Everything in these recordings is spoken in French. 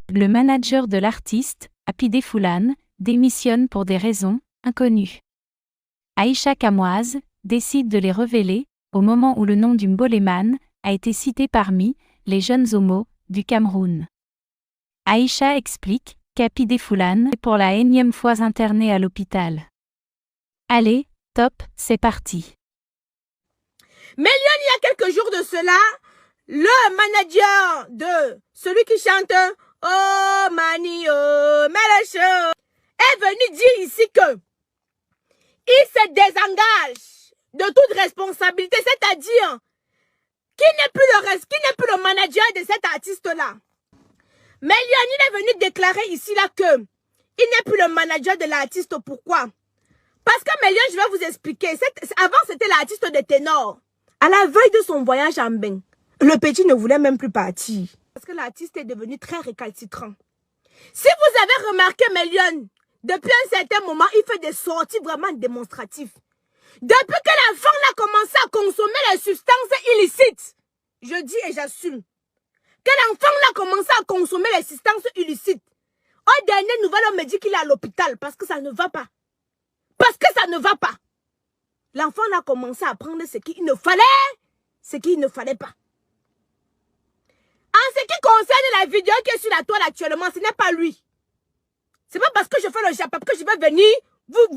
Le manager de l'artiste, Apide Foulane, démissionne pour des raisons inconnues. Aïcha Kamoise décide de les révéler au moment où le nom du Mboleman a été cité parmi les jeunes homos du Cameroun. Aïcha explique qu'Apide Foulane est pour la énième fois interné à l'hôpital. Allez, top, c'est parti. Mais il y a quelques jours de cela, le manager de celui qui chante Oh Mani, oh Mélécho est venu dire ici que il se désengage de toute responsabilité, c'est-à-dire qu'il n'est plus le manager de cet artiste-là. Mais il est venu déclarer ici là que il n'est plus le manager de l'artiste. Pourquoi? Parce que Mélion, je vais vous expliquer. Avant, c'était l'artiste de ténor. À la veille de son voyage en Bain, le petit ne voulait même plus partir. Parce que l'artiste est devenu très récalcitrant. Si vous avez remarqué Mélion, depuis un certain moment, il fait des sorties vraiment démonstratives. Depuis que l'enfant a commencé à consommer les substances illicites, je dis et j'assume, que l'enfant a commencé à consommer les substances illicites. Au dernier nouvelle, on me dit qu'il est à l'hôpital parce que ça ne va pas. Parce que ça ne va pas. L'enfant a commencé à prendre ce qu'il ne fallait, ce qu'il ne fallait pas. En ce qui concerne la vidéo qui est sur la toile actuellement, ce n'est pas lui. C'est pas parce que je fais le Japon que je vais venir vous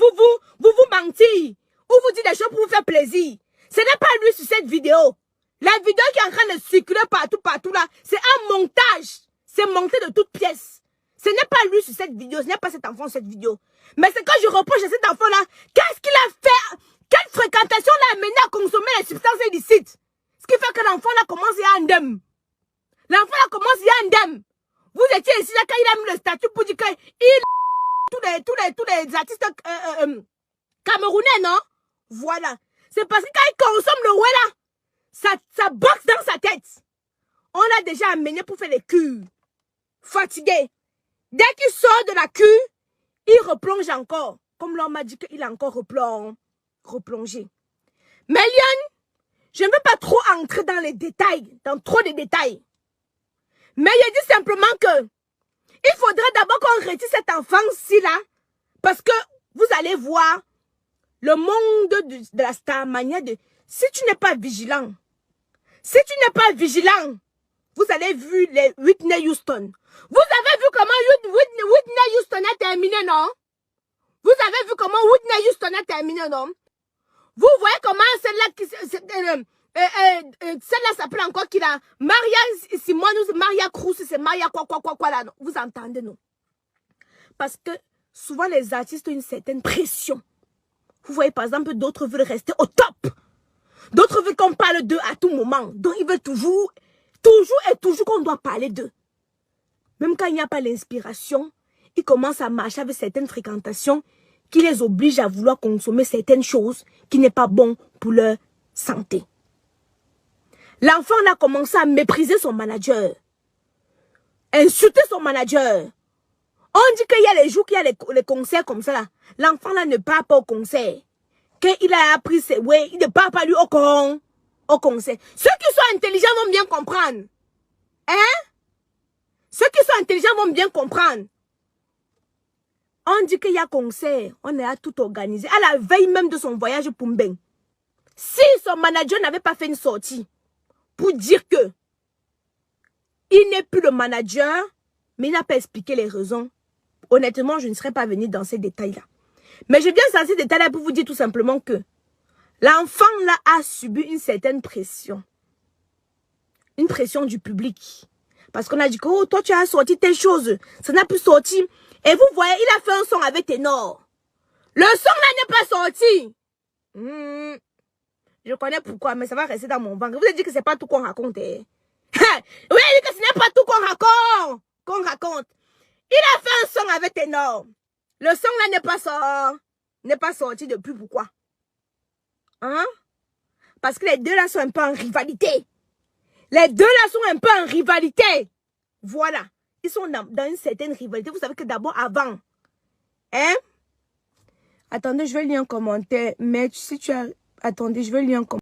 mentir ou vous dire des choses pour vous faire plaisir. Ce n'est pas lui sur cette vidéo. La vidéo qui est en train de circuler partout là, c'est un montage. C'est monté de toutes pièces. Ce n'est pas lui sur cette vidéo, ce n'est pas cet enfant sur cette vidéo. Mais c'est quand je reproche à cet enfant-là, qu'est-ce qu'il a fait? Quelle fréquentation l'a amené à consommer les substances illicites? Ce qui fait que l'enfant là commence à y indemne. L'enfant là commence à y indemne. Vous étiez ici là quand il a mis le statut pour dire qu'il tous les artistes camerounais, non? Voilà. C'est parce que quand il consomme le ouais là, ça boxe dans sa tête. On l'a déjà amené pour faire les cures. Fatigué. Dès qu'il sort de la cure, il replonge encore. Comme l'homme m'a dit qu'il a encore replongé. Mais Lyon, je ne veux pas trop entrer dans les détails, dans trop de détails. Mais je dis simplement que il faudrait d'abord qu'on retire cet enfant-ci là, parce que vous allez voir le monde de la star manière de... Si tu n'es pas vigilant, vous avez vu les Whitney Houston. Vous avez vu comment Whitney Houston a terminé, non? Vous avez vu comment Whitney Houston a terminé, non? Vous voyez comment celle-là s'appelle encore qu'il a Maria Simone, Maria Cruz, c'est Maria quoi là, non? Vous entendez, non? Parce que souvent les artistes ont une certaine pression. Vous voyez par exemple, d'autres veulent rester au top. D'autres veulent qu'on parle d'eux à tout moment. Donc ils veulent toujours qu'on doit parler d'eux. Même quand il n'y a pas l'inspiration, ils commencent à marcher avec certaines fréquentations qui les obligent à vouloir consommer certaines choses qui n'est pas bon pour leur santé. L'enfant a commencé à mépriser son manager, insulter son manager. On dit qu'il y a les jours qu'il y a les concerts comme ça là. L'enfant là ne part pas au concert. Quand il a appris ses ouais, il ne part pas lui au concert. Ceux qui sont intelligents vont bien comprendre. Hein? Ceux qui sont intelligents vont bien comprendre. On dit qu'il y a concert. On a tout organisé. À la veille même de son voyage pour Mbeng. Si son manager n'avait pas fait une sortie pour dire que il n'est plus le manager, mais il n'a pas expliqué les raisons, honnêtement, je ne serais pas venue dans ces détails-là. Mais je viens dans ces détails-là pour vous dire tout simplement que l'enfant là a subi une certaine pression. Une pression du public. Parce qu'on a dit que oh, toi tu as sorti telle chose, ça n'a plus sorti. Et vous voyez, il a fait un son avec Ténor. Le son là n'est pas sorti. Je connais pourquoi, mais ça va rester dans mon ventre. Vous avez dit que c'est pas tout qu'on raconte. Oui, que ce n'est pas tout qu'on raconte. Il a fait un son avec Ténor. Le son là n'est pas sorti depuis. Pourquoi? Hein? Parce que les deux là sont un peu en rivalité. Voilà. Ils sont dans une certaine rivalité. Vous savez que d'abord, avant. Hein? Attendez, je vais lire un commentaire. Mais si tu as... Attendez, je vais lire un commentaire.